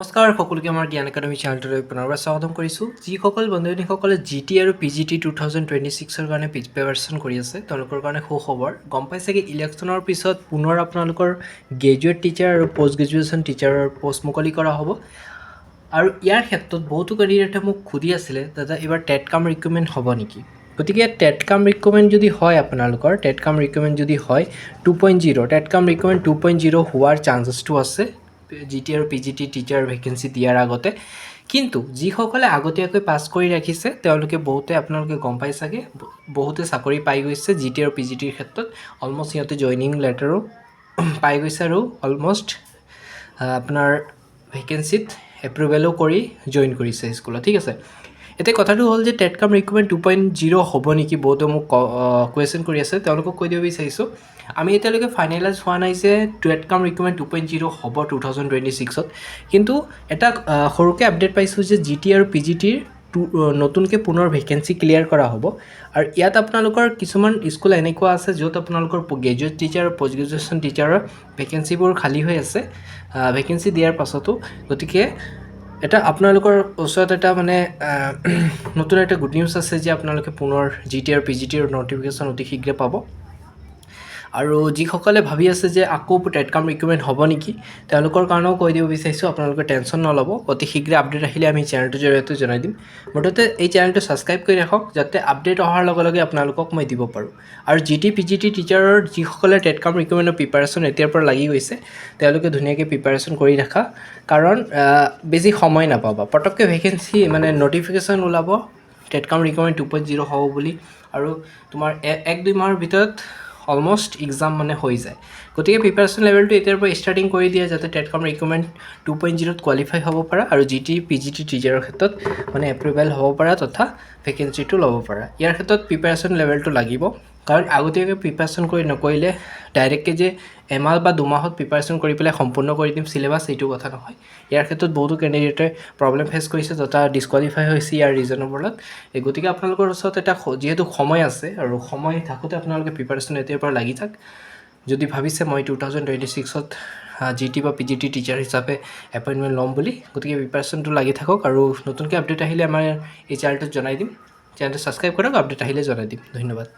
নমস্কাৰ সকলোকে আমাৰ জ্ঞান একাডেমি চেনেলটোলৈ পুনৰবাৰ স্বাগতম কৰিছোঁ। যিসকল বন্ধু-বান্ধৱীসকলে GT আৰু PGT 2026ৰ কাৰণে প্ৰিপেৰেশ্যন কৰি আছে তেওঁলোকৰ কাৰণে সুখবৰ। গম পাইছে কি ইলেকশ্যনৰ পিছত পুনৰ আপোনালোকৰ গ্ৰেজুৱেট টিচাৰ আৰু পষ্ট গ্ৰেজুৱেশ্যন টিচাৰৰ পষ্ট মুকলি কৰা হ'ব। আৰু ইয়াৰ ক্ষেত্ৰত বহুতো কেণ্ডিডেটে মোক সুধি আছিলে দাদা এইবাৰ টেট কাম ৰিক্ৰুইটমেণ্ট হ'ব নেকি। গতিকে টেট কাম ৰিক্ৰুইটমেণ্ট যদি হয় আপোনালোকৰ টেট কাম ৰিক্ৰুইটমেণ্ট যদি হয় 2.0 টেট কাম ৰিক্ৰুইটমেণ্ট 2.0 হোৱাৰ চান্সেছটো আছে GT আৰু PGT টিচাৰ ভেকেঞ্চি দিয়াৰ আগতে। কিন্তু যিসকলে আগতীয়াকৈ পাছ কৰি ৰাখিছে তেওঁলোকে আপোনালোকে গম পাই চাগে বহুতে চাকৰি পাই গৈছে GT আৰু PGTৰ ক্ষেত্ৰত। অলমষ্ট সিহঁতে জইনিং লেটাৰো পাই গৈছে আৰু অলমষ্ট আপোনাৰ ভেকেঞ্চিত এপ্ৰুভেলো কৰি জইন কৰিছে স্কুলত। ঠিক আছে, এতিয়া কথাটো হ'ল যে টেট কাম ৰিক্ৰুইটমেণ্ট 2.0 হ'ব নেকি, বহুতে মোক কুৱেশ্যন কৰি আছে। তেওঁলোকক কৈ দিব বিচাৰিছোঁ আমি এতিয়ালৈকে ফাইনেলাইজ হোৱা নাই যে টেট কাম ৰিক্ৰুইটমেণ্ট 2.0 হ'ব 2026ত। কিন্তু এটা সৰুকৈ আপডেট পাইছোঁ যে GT আৰু PGTৰ নতুনকৈ পুনৰ ভেকেঞ্চি ক্লিয়াৰ কৰা হ'ব। আৰু ইয়াত আপোনালোকৰ কিছুমান স্কুল এনেকুৱা আছে য'ত আপোনালোকৰ গ্ৰেজুৱেট টিচাৰ আৰু পষ্ট গ্ৰেজুৱেশ্যন টিচাৰৰ ভেকেঞ্চিবোৰ খালী হৈ আছে ভেকেঞ্চি দিয়াৰ পাছতো। গতিকে এটা আপোনালোকৰ ওচৰত এটা মানে নতুন এটা গুড নিউজ আছে যে আপোনালোকে পুনৰ GT আৰু PGTৰ নটিফিকেশ্যন অতি শীঘ্ৰে পাব। আৰু যিসকলে ভাবি আছে যে আকৌ টেট কাম ৰিক্ৰুইটমেণ্ট হ'ব নেকি তেওঁলোকৰ কাৰণেও কৈ দিব বিচাৰিছোঁ আপোনালোকে টেনশ্যন নল'ব। অতি শীঘ্ৰে আপডেট আহিলে আমি চেনেলটোৰ জৰিয়তে জনাই দিম। মুঠতে এই চেনেলটো ছাবস্ক্ৰাইব কৰি ৰাখক যাতে আপডেট অহাৰ লগে লগে আপোনালোকক মই দিব পাৰোঁ। আৰু GT PGT টিচাৰৰ যিসকলে টেট কাম ৰিক্ৰুইটমেণ্টৰ প্ৰিপাৰেশ্যন এতিয়াৰ পৰা লাগি গৈছে তেওঁলোকে ধুনীয়াকৈ প্ৰিপাৰেশ্যন কৰি ৰাখা, কাৰণ বেছি সময় নাপাবা। পটককৈ ভেকেঞ্চি মানে নটিফিকেশ্যন ওলাব টেট কাম ৰিক্ৰুইটমেণ্ট 2.0 হ'ব বুলি, আৰু তোমাৰ 1-2 মাহৰ ভিতৰত অলমষ্ট এক্সাম মানে হৈ যায়। গতিকে প্ৰিপাৰেশ্যন লেভেলটো এতিয়াৰ পৰা ষ্টাৰ্টিং কৰি দিয়ে যাতে টেট কাম ৰিক্ৰুইটমেণ্ট 2.0ত কোৱালিফাই হ'ব পাৰা আৰু GT PGT টিচাৰৰ ক্ষেত্ৰত মানে এপ্ৰুভেল হ'ব পাৰা তথা ভেকেঞ্চিটো ল'ব পাৰা। ইয়াৰ ক্ষেত্ৰত প্ৰিপাৰেশ্যন লেভেলটো লাগিব, কাৰণ আগতীয়াকৈ প্ৰিপাৰেশ্যন কৰি নকৰিলে ডাইৰেক্টকৈ যে এমাহ বা 2 মাহত প্ৰিপাৰেশ্যন কৰি পেলাই সম্পূৰ্ণ কৰি দিম চিলেবাছ, এইটো কথা নহয়। ইয়াৰ ক্ষেত্ৰত বহুতো কেণ্ডিডেটে প্ৰব্লেম ফেচ কৰিছে তথা ডিছকুৱালিফাই হৈছে ইয়াৰ ৰিজনৰ ফলত। গতিকে আপোনালোকৰ ওচৰত এটা যিহেতু সময় আছে আৰু সময় থাকোঁতে আপোনালোকে প্ৰিপাৰেশ্যন এতিয়াৰ পৰা লাগি থাক। যদি ভাবিছে মই 2026ত GT বা PGT টিচাৰ হিচাপে এপইণ্টমেণ্ট ল'ম বুলি, গতিকে প্ৰিপাৰেশ্যনটো লাগি থাকক। আৰু নতুনকৈ আপডেট আহিলে আমাৰ এই চেনেলটোত জনাই দিম। চেনেলটো ছাবস্ক্ৰাইব কৰক, আপডেট আহিলে জনাই দিম। ধন্যবাদ।